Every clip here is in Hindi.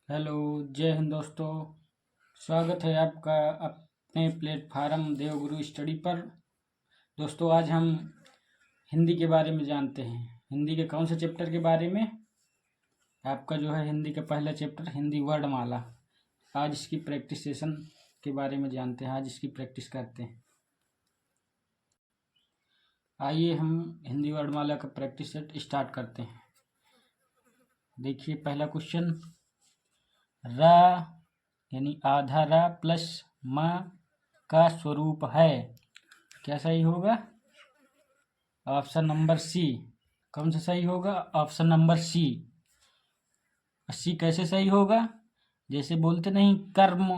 हेलो, जय हिंद दोस्तों। स्वागत है आपका अपने प्लेटफार्म देवगुरु स्टडी पर। दोस्तों, आज हम हिंदी के बारे में जानते हैं। हिंदी के कौन से चैप्टर के बारे में? आपका जो है हिंदी का पहला चैप्टर हिंदी वर्णमाला। आज इसकी प्रैक्टिस सेशन के बारे में जानते हैं। आज इसकी प्रैक्टिस करते हैं। आइए हम हिंदी वर्णमाला का प्रैक्टिस सेट स्टार्ट करते हैं। देखिए, पहला क्वेश्चन, रा यानी आधा रा प्लस म का स्वरूप है। क्या सही होगा? Option number C. कौन सा सही होगा? ऑप्शन नंबर सी। सी कैसे सही होगा? जैसे बोलते नहीं कर्म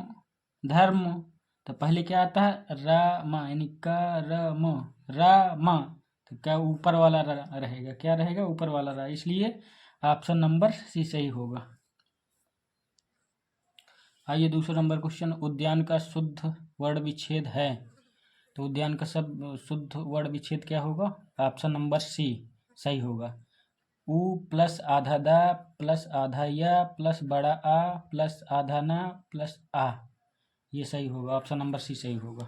धर्म, तो पहले क्या आता है? राम यानी करम राम। तो क्या ऊपर वाला रहेगा? क्या रहेगा? ऊपर वाला रहा, इसलिए ऑप्शन नंबर सी सही होगा। आइए दूसरा नंबर क्वेश्चन, उद्यान का शुद्ध वर्ण विच्छेद है। तो उद्यान का सब शुद्ध वर्ण विच्छेद क्या होगा? ऑप्शन नंबर सी सही होगा। उ प्लस आधा दा प्लस आधा या प्लस बड़ा आ प्लस आधा ना प्लस आ, ये सही होगा। ऑप्शन नंबर सी सही होगा।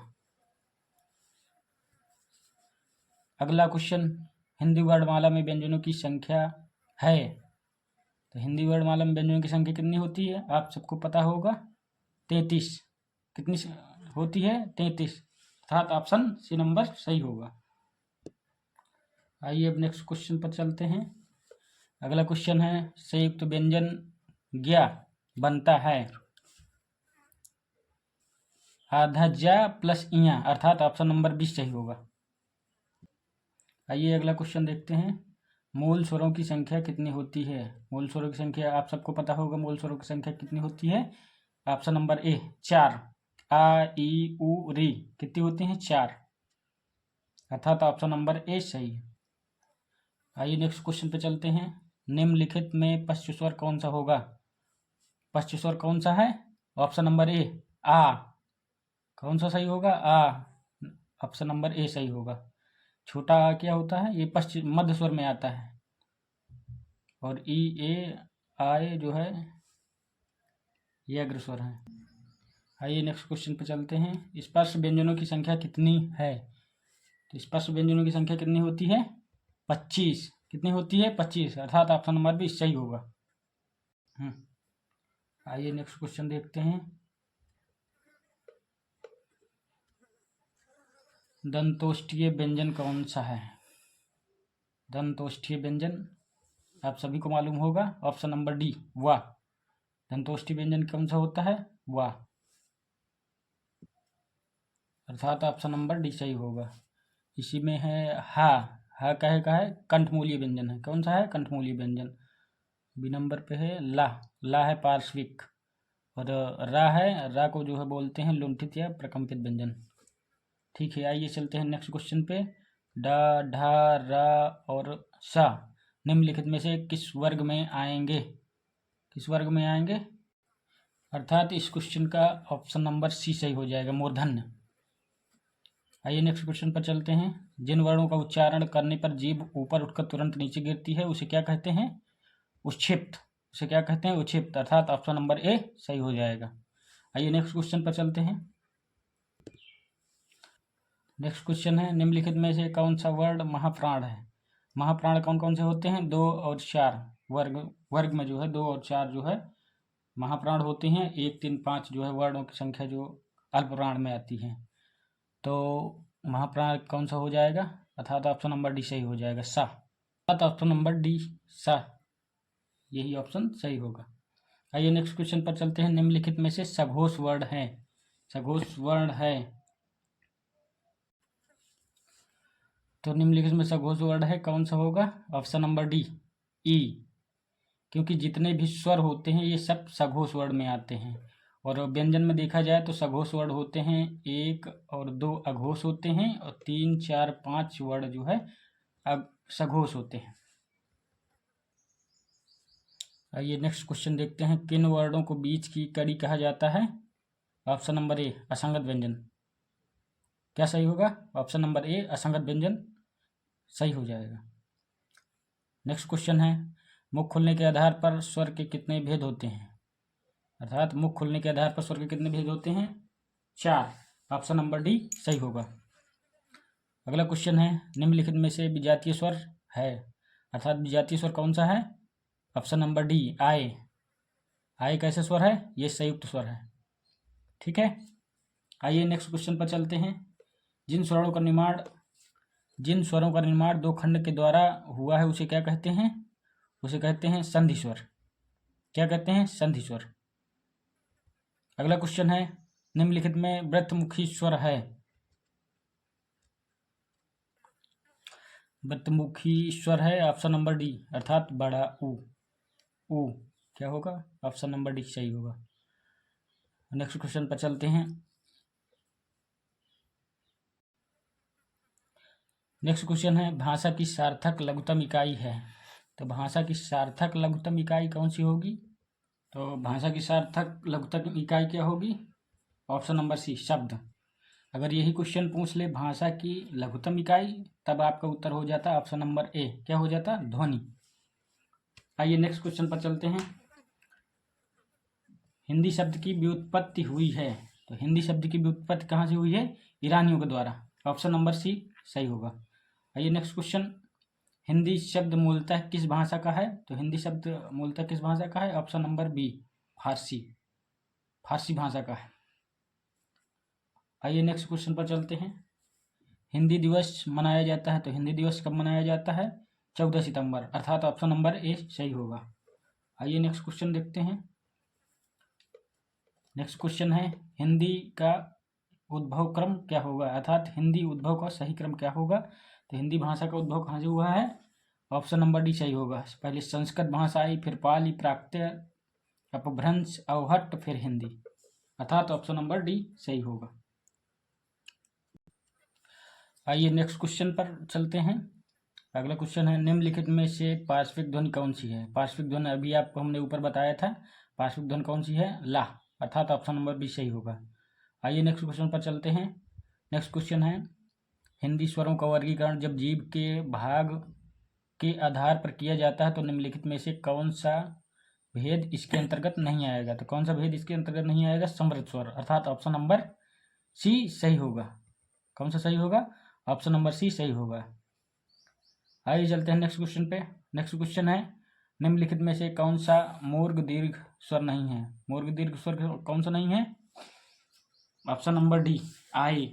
अगला क्वेश्चन, हिंदी वर्णमाला में व्यंजनों की संख्या है। तो हिंदी वर्णमाला में व्यंजनों की संख्या कितनी होती है? आप सबको पता होगा, 33। कितनी होती है? 33, अर्थात ऑप्शन सी नंबर सही होगा। आइए अब नेक्स्ट क्वेश्चन पर चलते हैं। अगला क्वेश्चन है, संयुक्त व्यंजन ज्ञ बनता है। आधा जा प्लस इया, अर्थात ऑप्शन नंबर 20 सही होगा। आइए अगला क्वेश्चन देखते हैं, मूल स्वरों की संख्या कितनी होती है? मूल स्वरों की संख्या आप सबको पता होगा। मूल स्वरों की संख्या कितनी होती है? Option number A 4। आ ई उ री कितनी होती हैं? 4, अर्थात ऑप्शन नंबर ए सही है। आइए नेक्स्ट क्वेश्चन पे चलते हैं। निम्नलिखित में पश्च स्वर कौन सा होगा? पश्च स्वर कौन सा है? ऑप्शन नंबर ए आ। कौन सा सही होगा? आ। ऑप्शन नंबर ए सही होगा। छोटा आ क्या होता है? ये पश्चिम मध्य स्वर में आता है, और ई ए आए जो है ये अग्रस्वर है। आइए नेक्स्ट क्वेश्चन पे चलते हैं। स्पर्श व्यंजनों की संख्या कितनी है? तो स्पर्श व्यंजनों की संख्या कितनी होती है? 25। कितनी होती है? 25, अर्थात ऑप्शन नंबर भी सही होगा। आइए नेक्स्ट क्वेश्चन देखते हैं। दंतोष्ठीय व्यंजन कौन सा है? दंतोष्ठीय व्यंजन आप सभी को मालूम होगा। ऑप्शन नंबर डी वाह। दंतोष्ठीय व्यंजन कौन सा होता है? वाह, अर्थात ऑप्शन नंबर डी सही होगा। इसी में है हा। हा कहे का है कंठमूलीय व्यंजन है। कौन सा है? कंठमूलीय व्यंजन। बी नंबर पे है ला। ला है पार्श्विक, और रा है, रा को जो है बोलते हैं लुंठित या प्रकंपित व्यंजन। ठीक है, आइए चलते हैं नेक्स्ट क्वेश्चन पे। डा ढा रा और सा निम्नलिखित में से किस वर्ग में आएंगे? किस वर्ग में आएंगे? अर्थात इस क्वेश्चन का ऑप्शन नंबर सी सही हो जाएगा, मूर्धन्य। आइए नेक्स्ट क्वेश्चन पर चलते हैं। जिन वर्णों का उच्चारण करने पर जीभ ऊपर उठकर तुरंत नीचे गिरती है उसे क्या कहते हैं? उच्छिप्त। उसे क्या कहते हैं? उच्छिप्त, अर्थात ऑप्शन नंबर ए सही हो जाएगा। आइए नेक्स्ट क्वेश्चन पर चलते हैं। नेक्स्ट क्वेश्चन है, निम्नलिखित में से कौन सा वर्ण महाप्राण है? महाप्राण कौन कौन से होते हैं? 2 और 4 वर्ग में जो है 2 और 4 जो है महाप्राण होते हैं। 1 3 5 जो है वर्णों की संख्या जो अल्पप्राण में आती है। तो महाप्राण कौन सा हो जाएगा? अर्थात ऑप्शन नंबर डी सही हो जाएगा, सा। अर्थात ऑप्शन नंबर डी सा, यही ऑप्शन सही होगा। आइए नेक्स्ट क्वेश्चन पर चलते हैं। निम्नलिखित में से सघोष वर्ण है। सघोष वर्ण है, तो निम्नलिखित में सघोष वर्ण है, कौन सा होगा? ऑप्शन नंबर डी ई, क्योंकि जितने भी स्वर होते हैं ये सब सघोष वर्ण में आते हैं। और व्यंजन में देखा जाए तो सघोष वर्ण होते हैं 1 और 2 अघोष होते हैं, और 3 4 5 वर्ण जो है सघोष होते हैं। आइए नेक्स्ट क्वेश्चन देखते हैं। किन वर्णों को बीच की कड़ी कहा जाता है? ऑप्शन नंबर ए असंगत व्यंजन। क्या सही होगा? ऑप्शन नंबर ए असंगत व्यंजन सही हो जाएगा। नेक्स्ट क्वेश्चन है, मुख खुलने के आधार पर स्वर के कितने भेद होते हैं? अर्थात मुख खुलने के आधार पर स्वर के कितने भेद होते हैं? 4। ऑप्शन नंबर डी सही होगा। अगला क्वेश्चन है, निम्नलिखित में से विजातीय स्वर है, अर्थात विजातीय स्वर कौन सा है? ऑप्शन नंबर डी आय। आय कैसा स्वर है? ये संयुक्त स्वर है। ठीक है, आइए नेक्स्ट क्वेश्चन पर चलते हैं। जिन स्वरों का निर्माण दो खंड के द्वारा हुआ है उसे क्या कहते हैं? उसे कहते हैं संधि स्वर। क्या कहते हैं? संधि स्वर। अगला क्वेश्चन है, निम्नलिखित में वृत्तमुखी स्वर है, वृत्तमुखी स्वर है ऑप्शन नंबर डी, अर्थात बड़ा ऊ। ऊ क्या होगा? ऑप्शन नंबर डी सही होगा। नेक्स्ट क्वेश्चन पर चलते हैं। नेक्स्ट क्वेश्चन है, भाषा की सार्थक लघुत्तम इकाई है, तो भाषा की सार्थक लघुत्तम इकाई कौन सी होगी? तो भाषा की सार्थक लघुत्तम इकाई क्या होगी? ऑप्शन नंबर सी शब्द। अगर यही क्वेश्चन पूछ ले भाषा की लघुत्तम इकाई, तब आपका उत्तर हो जाता ऑप्शन नंबर ए, क्या हो जाता? ध्वनि। आइए नेक्स्ट क्वेश्चन पर चलते हैं। हिंदी शब्द की व्युत्पत्ति हुई है, तो हिंदी शब्द की व्युत्पत्ति कहाँ से हुई है? ईरानियों के द्वारा। ऑप्शन नंबर सी सही होगा। आइए नेक्स्ट क्वेश्चन, हिंदी शब्द मूलतः किस भाषा का है? तो हिंदी शब्द मूलतः किस भाषा का है? ऑप्शन नंबर बी फारसी। फारसी भाषा का है। आइए नेक्स्ट क्वेश्चन पर चलते हैं। हिंदी दिवस मनाया जाता है, तो हिंदी दिवस कब मनाया जाता है? 14 सितंबर, अर्थात ऑप्शन नंबर ए सही होगा। आइए नेक्स्ट क्वेश्चन देखते हैं। नेक्स्ट क्वेश्चन है, हिंदी का उद्भव क्रम क्या होगा, अर्थात हिंदी उद्भव का सही क्रम क्या होगा? तो हिंदी भाषा का उद्भव कहाँ से हुआ है? ऑप्शन नंबर डी सही होगा। पहले संस्कृत भाषा आई, फिर पाली, प्राकृत, अपभ्रंश, अवहट्ट, फिर हिंदी, अर्थात ऑप्शन नंबर डी सही होगा। आइए नेक्स्ट क्वेश्चन पर चलते हैं। अगला क्वेश्चन है, निम्नलिखित में से पार्श्विक ध्वनि कौन सी है? पार्श्विक ध्वनि अभी आपको हमने ऊपर बताया था, पार्श्विक ध्वनि कौन सी है? ला, अर्थात ऑप्शन नंबर बी सही होगा। आइए नेक्स्ट क्वेश्चन पर चलते हैं। नेक्स्ट क्वेश्चन है, हिंदी स्वरों का वर्गीकरण जब जीभ के भाग के आधार पर किया जाता है तो निम्नलिखित में से कौन सा भेद इसके अंतर्गत नहीं आएगा? तो कौन सा भेद इसके अंतर्गत नहीं आएगा? समृद्ध स्वर, अर्थात ऑप्शन नंबर सी सही होगा। कौन सा सही होगा? ऑप्शन नंबर सी सही होगा। आइए चलते हैं नेक्स्ट क्वेश्चन पे। नेक्स्ट क्वेश्चन है, निम्नलिखित में से कौन सा मूर्ध दीर्घ स्वर नहीं है? मूर्ध दीर्घ स्वर कौन सा नहीं है? ऑप्शन नंबर डी आए।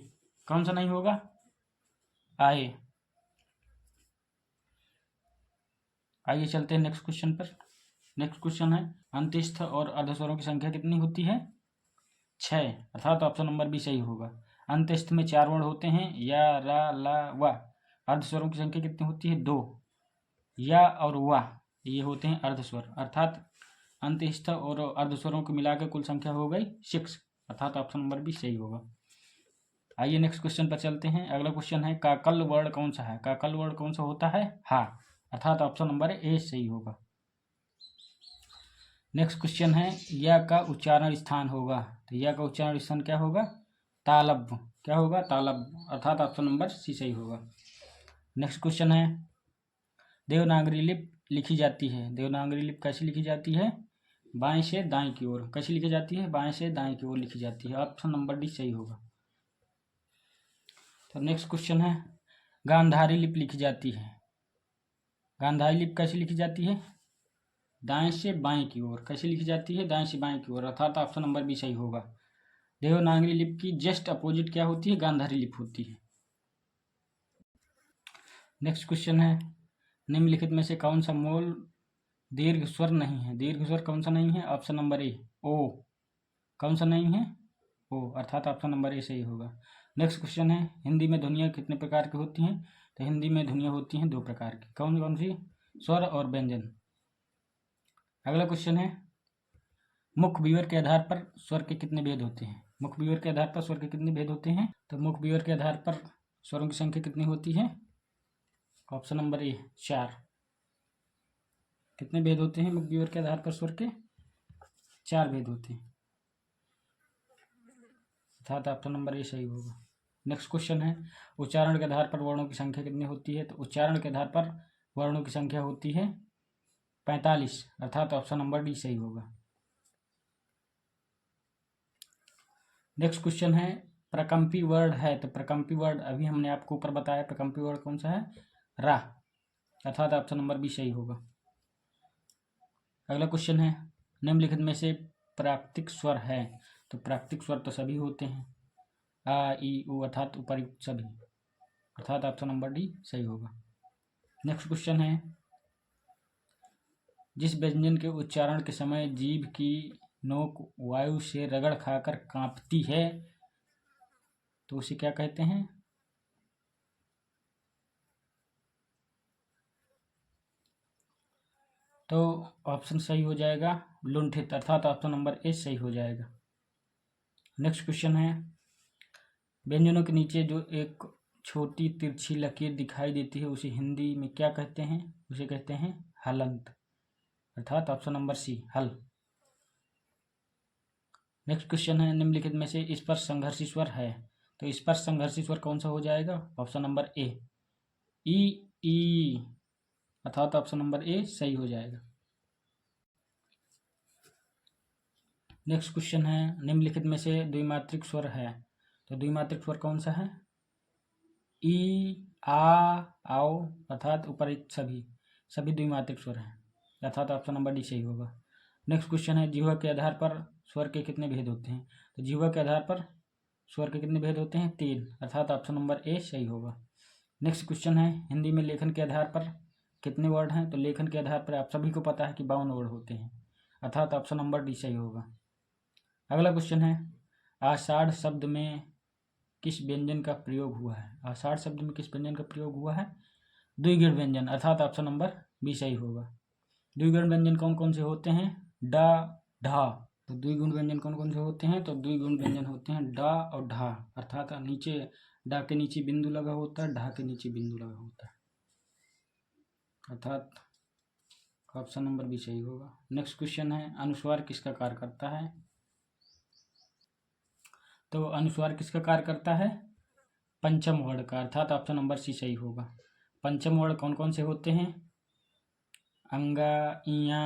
कौन सा नहीं होगा? आए। आइए चलते हैं नेक्स्ट क्वेश्चन पर। नेक्स्ट क्वेश्चन है, अंत्यस्थ और अर्धस्वरों की संख्या कितनी होती है? 6, अर्थात ऑप्शन नंबर बी सही होगा। अंत्यस्थ में 4 वर्ण होते हैं, या, रा, ला, वा। अर्धस्वरों की संख्या कितनी होती है? 2, या और वा, ये होते हैं अर्धस्वर, अर्थात अंत्यस्थ और अर्धस्वरों को मिलाकर कुल संख्या हो गई 6, अर्थात ऑप्शन नंबर बी सही होगा। आइए नेक्स्ट क्वेश्चन पर चलते हैं। अगला क्वेश्चन है, काकल वर्ण कौन सा है? काकल वर्ण कौन सा होता है? हा, अर्थात ऑप्शन नंबर ए सही होगा। नेक्स्ट क्वेश्चन है, या का उच्चारण स्थान होगा, तो या का उच्चारण स्थान क्या होगा? तालब। क्या होगा? तालब, अर्थात ऑप्शन नंबर सी सही होगा। नेक्स्ट क्वेश्चन है, देवनागरी लिपि लिखी जाती है, देवनागरी लिपि कैसे लिखी जाती है? बाएं से दाएं की ओर। कैसे लिखी जाती है? बाएं से दाएं की ओर लिखी जाती है, ऑप्शन नंबर डी सही होगा। तो नेक्स्ट क्वेश्चन है, गांधारी लिपि लिखी जाती है, गांधारी लिपि कैसे लिखी जाती है? दाएं से बाएं की ओर। कैसे लिखी जाती है? दाएं से बाएं की ओर, अर्थात ऑप्शन नंबर बी सही होगा। देवनागरी लिपि की जस्ट अपोजिट क्या होती है? गांधारी लिपि होती है। नेक्स्ट क्वेश्चन है, निम्नलिखित में से कौन सा मूल दीर्घ स्वर नहीं है? दीर्घ स्वर कौन सा नहीं है? ऑप्शन नंबर ए ओ। कौन सा नहीं है? ओ, अर्थात ऑप्शन नंबर ए सही होगा। नेक्स्ट क्वेश्चन है, हिंदी में ध्वनियाँ कितने प्रकार की होती हैं? तो हिंदी में ध्वनियाँ होती हैं 2 प्रकार की। कौन कौन सी? स्वर और व्यंजन। अगला क्वेश्चन है, मुख विवर के आधार पर स्वर के कितने भेद होते हैं? मुख विवर के आधार पर स्वर के कितने भेद होते हैं? तो मुख विवर के आधार पर स्वरों की संख्या कितनी होती है? Option number A 4। कितने भेद होते हैं मुख विवर के आधार पर स्वर के? 4 भेद होते हैं, अर्थात ऑप्शन नंबर ए सही होगा। नेक्स्ट क्वेश्चन है, उच्चारण के आधार पर वर्णों की संख्या कितनी होती है? तो उच्चारण के आधार पर वर्णों की संख्या होती है 45, अर्थात ऑप्शन नंबर डी सही होगा। नेक्स्ट क्वेश्चन है प्रकम्पी वर्ड है, तो प्रकम्पी वर्ड अभी हमने आपको ऊपर बताया, प्रकम्पी वर्ड कौन सा है, रा, अर्थात ऑप्शन नंबर बी सही होगा। अगला क्वेश्चन है निम्नलिखित में से प्राकृतिक स्वर है, तो प्राकृतिक स्वर तो सभी होते हैं, आ ई उ अर्थात उपर्युक्त सभी, अर्थात ऑप्शन नंबर डी सही होगा। नेक्स्ट क्वेश्चन है जिस व्यंजन के उच्चारण के समय जीभ की नोक वायु से रगड़ खाकर कांपती है तो उसे क्या कहते हैं, तो ऑप्शन सही हो जाएगा लुंठित, अर्थात ऑप्शन नंबर ए सही हो जाएगा। नेक्स्ट क्वेश्चन है व्यंजनों के नीचे जो एक छोटी तिरछी लकीर दिखाई देती है उसे हिंदी में क्या कहते हैं, उसे कहते हैं हलंत, अर्थात ऑप्शन नंबर सी हल। नेक्स्ट क्वेश्चन है निम्नलिखित में से स्पर्श संघर्षी स्वर है, तो स्पर्श संघर्षी स्वर कौन सा हो जाएगा, ऑप्शन नंबर ए ई, अर्थात ऑप्शन नंबर ए सही हो जाएगा। नेक्स्ट क्वेश्चन है निम्नलिखित में से द्विमात्रिक स्वर है, तो द्विमात्रिक स्वर कौन सा है, ई आ आओ, अर्थात उपरिक्त सभी द्विमात्रिक स्वर हैं, अर्थात ऑप्शन नंबर डी सही होगा। नेक्स्ट क्वेश्चन है जिह्वा के आधार पर स्वर के कितने भेद होते हैं, तो जिह्वा के आधार पर स्वर के कितने भेद होते हैं, 3, अर्थात ऑप्शन नंबर ए सही होगा। नेक्स्ट क्वेश्चन है हिंदी में लेखन के आधार पर कितने वर्ड हैं, तो लेखन के आधार पर आप सभी को पता है कि 52 वर्ड होते हैं, अर्थात ऑप्शन नंबर डी सही होगा। अगला क्वेश्चन है आषाढ़ शब्द में किस व्यंजन का प्रयोग हुआ है, आषाढ़ शब्द में किस व्यंजन का प्रयोग हुआ है, द्विगुण व्यंजन, अर्थात ऑप्शन नंबर बी सही होगा। द्विगुण व्यंजन कौन कौन से होते हैं, डा ढा, तो द्विगुण व्यंजन कौन कौन से होते हैं, तो द्विगुण व्यंजन होते हैं डा और ढा, अर्थात नीचे डा के नीचे बिंदु लगा होता है, ढा के नीचे बिंदु लगा होता है, अर्थात ऑप्शन नंबर बी सही होगा। नेक्स्ट क्वेश्चन है अनुस्वार किसका कार्य करता है, तो अनुस्वार किसका कार्य करता है, पंचम वर्ण का, अर्थात ऑप्शन नंबर सी सही होगा। पंचम वर्ण कौन कौन से होते हैं, अंगा, इया,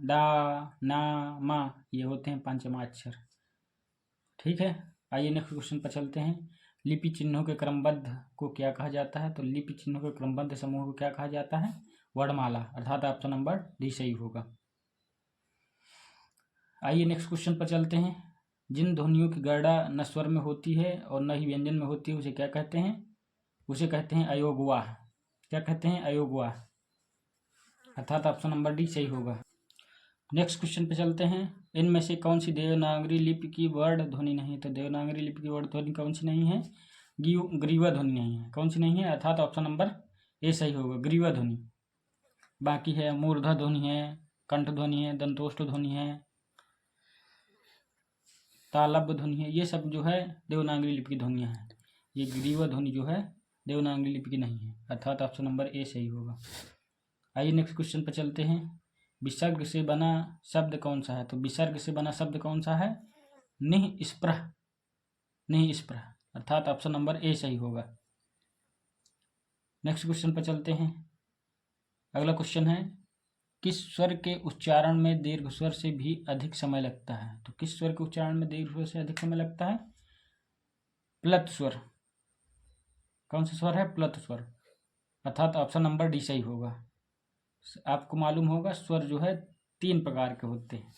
डा, ना, मा, ये होते हैं पंचमाक्षर। ठीक है, आइए नेक्स्ट क्वेश्चन पर चलते हैं। लिपि चिन्हों के क्रमबद्ध को क्या कहा जाता है, तो लिपि चिन्हों के क्रमबद्ध समूह को क्या कहा जाता है, वर्णमाला, अर्थात ऑप्शन नंबर डी सही होगा। आइए नेक्स्ट क्वेश्चन पर चलते हैं। जिन ध्वनियों की गणना न स्वर में होती है और न ही व्यंजन में होती है उसे क्या कहते हैं, उसे कहते हैं अयोगवाह, क्या कहते हैं, अयोगवाह, अर्थात ऑप्शन नंबर डी सही होगा। नेक्स्ट क्वेश्चन पे चलते हैं। इनमें से कौन सी देवनागरी लिपि की वर्ण ध्वनि नहीं, तो देवनागरी लिपि की वर्ण ध्वनि कौन सी नहीं है, ग्रीवा ध्वनि नहीं है, कौन सी नहीं है, अर्थात ऑप्शन नंबर ए सही होगा, ग्रीवा ध्वनि। बाकी है मूर्धा ध्वनि है, कंठ ध्वनि है, दंतोष्ठ ध्वनि है, तालब्य ध्वनि है, ये सब जो है देवनागरी लिपि की ध्वनियाँ हैं। ये ग्रीवा ध्वनि जो है देवनागरी लिपि की नहीं है, अर्थात ऑप्शन नंबर ए सही होगा। आइए नेक्स्ट क्वेश्चन पर चलते हैं। विसर्ग से बना शब्द कौन सा है, तो विसर्ग से बना शब्द कौन सा है, निःस्पृह, निःस्पृह, अर्थात ऑप्शन नंबर ए सही होगा। नेक्स्ट क्वेश्चन पर चलते हैं। अगला क्वेश्चन है किस स्वर के उच्चारण में दीर्घ स्वर से भी अधिक समय लगता है, तो किस स्वर के उच्चारण में दीर्घ स्वर से अधिक समय लगता है, प्लत स्वर, कौन सा स्वर है, प्लत स्वर, अर्थात ऑप्शन नंबर डी सही होगा। आपको मालूम होगा स्वर जो है 3 प्रकार के होते हैं,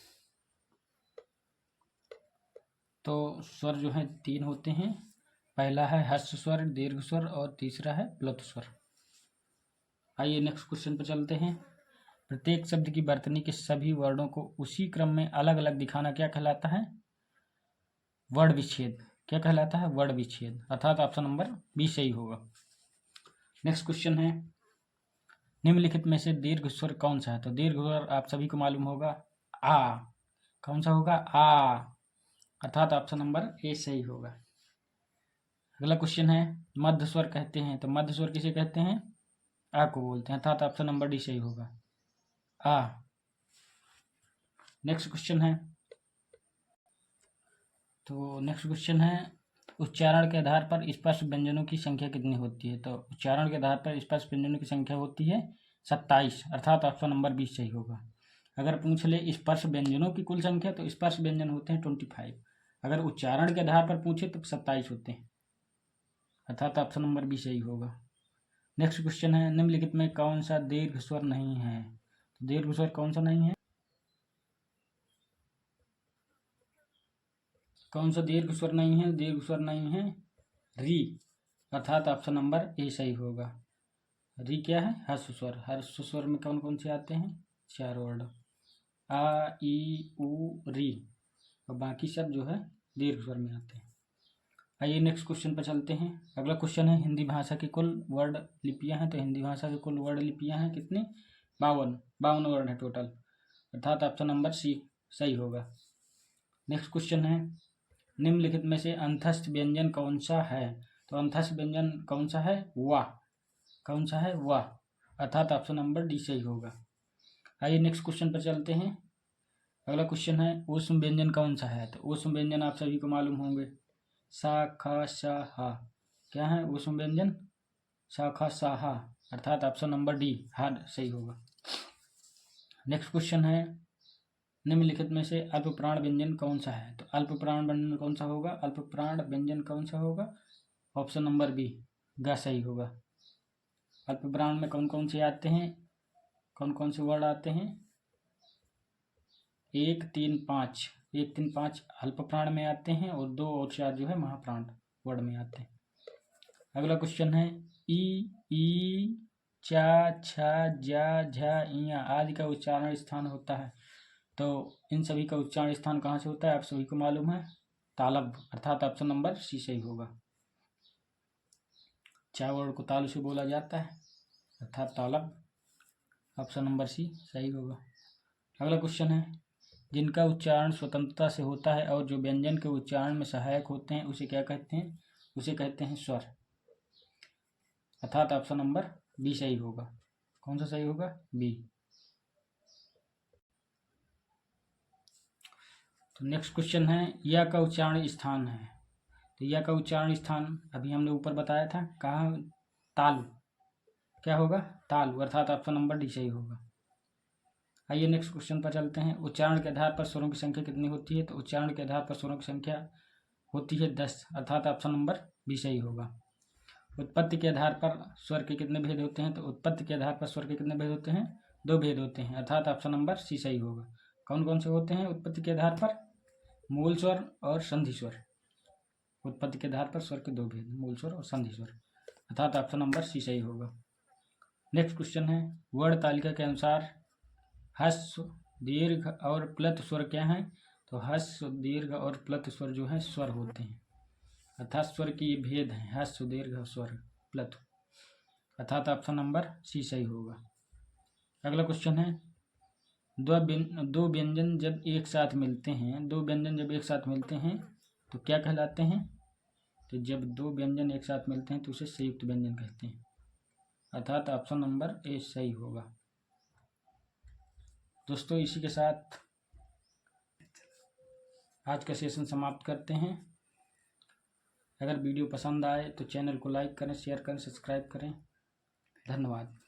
तो स्वर जो है 3 होते हैं, पहला है हर्ष स्वर, दीर्घ स्वर और तीसरा है प्लत स्वर। आइए नेक्स्ट क्वेश्चन पर चलते हैं। प्रत्येक शब्द की वर्तनी के सभी वर्णों को उसी क्रम में अलग अलग दिखाना क्या कहलाता है, वर्ण विच्छेद, क्या कहलाता है, वर्ण विच्छेद, अर्थात ऑप्शन नंबर बी सही होगा। नेक्स्ट क्वेश्चन है निम्नलिखित में से दीर्घ स्वर कौन सा है, तो दीर्घ स्वर आप सभी को मालूम होगा आ, कौन सा होगा, आ, अर्थात ऑप्शन नंबर ए सही होगा। अगला क्वेश्चन है मध्य स्वर कहते हैं, तो मध्य स्वर किसे कहते हैं, आ को बोलते हैं, अर्थात ऑप्शन नंबर डी सही होगा, आ। नेक्स्ट क्वेश्चन है, तो नेक्स्ट क्वेश्चन है उच्चारण के आधार पर स्पर्श व्यंजनों की संख्या कितनी होती है, तो उच्चारण के आधार पर स्पर्श व्यंजनों की संख्या होती है 27, अर्थात ऑप्शन नंबर 20 सही होगा। अगर पूछ ले स्पर्श व्यंजनों की कुल संख्या, तो स्पर्श व्यंजन होते हैं 25, अगर उच्चारण के आधार पर पूछे तो 27 होते हैं, अर्थात ऑप्शन नंबर बी सही होगा। नेक्स्ट क्वेश्चन है, निम्नलिखित में कौन सा दीर्घ स्वर नहीं है? तो दीर्घ स्वर कौन सा नहीं है? कौन सा दीर्घ स्वर नहीं है? दीर्घ स्वर नहीं है री, अर्थात ऑप्शन नंबर ए सही होगा। री क्या है? हर्ष स्वर। हर्ष स्वर में कौन कौन से आते हैं? 4 वर्ड, आ ई उ री, और बाकी सब जो है दीर्घ स्वर में आते हैं। आइए नेक्स्ट क्वेश्चन पर चलते हैं। अगला क्वेश्चन है, हिंदी भाषा की कुल वर्ड लिपियां हैं। तो हिंदी भाषा की कुल वर्ड लिपियां हैं कितनी? 52 वर्ड है टोटल, अर्थात ऑप्शन नंबर सी सही होगा। नेक्स्ट क्वेश्चन है, निम्नलिखित में से अंतस्थ व्यंजन कौन सा है? तो अंतस्थ व्यंजन कौन सा है? वाह। कौन सा है? वाह, अर्थात ऑप्शन नंबर डी सही होगा। आइए नेक्स्ट क्वेश्चन पर चलते हैं। अगला क्वेश्चन है, ऊष्म व्यंजन कौन सा है? तो ऊष्म व्यंजन आप सभी को मालूम होंगे, सा ख सा हा। क्या है ऊष्म व्यंजन? सा ख सा हा, अर्थात ऑप्शन नंबर डी हार्ड सही होगा। नेक्स्ट क्वेश्चन है, निम्नलिखित में से अल्पप्राण व्यंजन कौन सा है? तो अल्पप्राण व्यंजन कौन सा होगा? अल्पप्राण व्यंजन कौन सा होगा? ऑप्शन नंबर बी गा सही होगा। अल्पप्राण में कौन कौन से आते हैं? कौन कौन से वर्ड आते हैं? 1 3 5, 1 3 5 अल्पप्राण में आते हैं, और 2 और 4 जो है महाप्राण वर्ड में आते हैं। अगला क्वेश्चन है, ई चा छा जा झा इया आदि का उच्चारण स्थान होता है। तो इन सभी का उच्चारण स्थान कहाँ से होता है? आप सभी को मालूम है, तालब, अर्थात ऑप्शन नंबर सी सही होगा। चा वर्ड को तालु से बोला जाता है, अर्थात तालब, ऑप्शन नंबर सी सही होगा। अगला क्वेश्चन है, जिनका उच्चारण स्वतंत्रता से होता है और जो व्यंजन के उच्चारण में सहायक होते हैं उसे क्या कहते हैं? उसे कहते हैं स्वर, अर्थात ऑप्शन नंबर बी सही होगा। कौन सा सही होगा? बी। तो नेक्स्ट क्वेश्चन है, या का उच्चारण स्थान है। तो या का उच्चारण स्थान अभी हमने ऊपर बताया था, कहाँ? तालु। क्या होगा? तालु, अर्थात ऑप्शन नंबर डी सही होगा। आइए नेक्स्ट क्वेश्चन पर चलते हैं। उच्चारण के आधार पर स्वरों की संख्या कितनी होती है? तो उच्चारण के आधार पर स्वरों की संख्या होती है 10, अर्थात ऑप्शन नंबर बी सही होगा। उत्पत्ति के आधार पर स्वर के कितने भेद होते हैं? तो उत्पत्ति के आधार पर स्वर के कितने भेद होते हैं? 2 भेद होते हैं, अर्थात ऑप्शन नंबर सी सही होगा। कौन कौन से होते हैं उत्पत्ति के आधार पर? मूल स्वर और संधि स्वर। उत्पत्ति के आधार पर स्वर के 2 भेद, मूल स्वर और संधि स्वर, अर्थात ऑप्शन नंबर सी सही होगा। नेक्स्ट क्वेश्चन है, वर्ण तालिका के अनुसार ह्रस्व दीर्घ और प्लत स्वर क्या हैं? तो ह्रस्व दीर्घ और प्लत स्वर जो है स्वर होते हैं, अर्थात स्वर की भेद है, ह्रस्व दीर्घ स्वर प्लत, अर्थात ऑप्शन नंबर सी सही होगा। अगला क्वेश्चन है, दो व्यंजन जब एक साथ मिलते हैं, दो व्यंजन जब एक साथ मिलते हैं तो क्या कहलाते हैं? तो जब 2 व्यंजन एक साथ मिलते हैं तो उसे संयुक्त व्यंजन कहते हैं, अर्थात ऑप्शन नंबर ए सही होगा। दोस्तों इसी के साथ आज का सेशन समाप्त करते हैं। अगर वीडियो पसंद आए तो चैनल को लाइक करें, शेयर करें, सब्सक्राइब करें। धन्यवाद।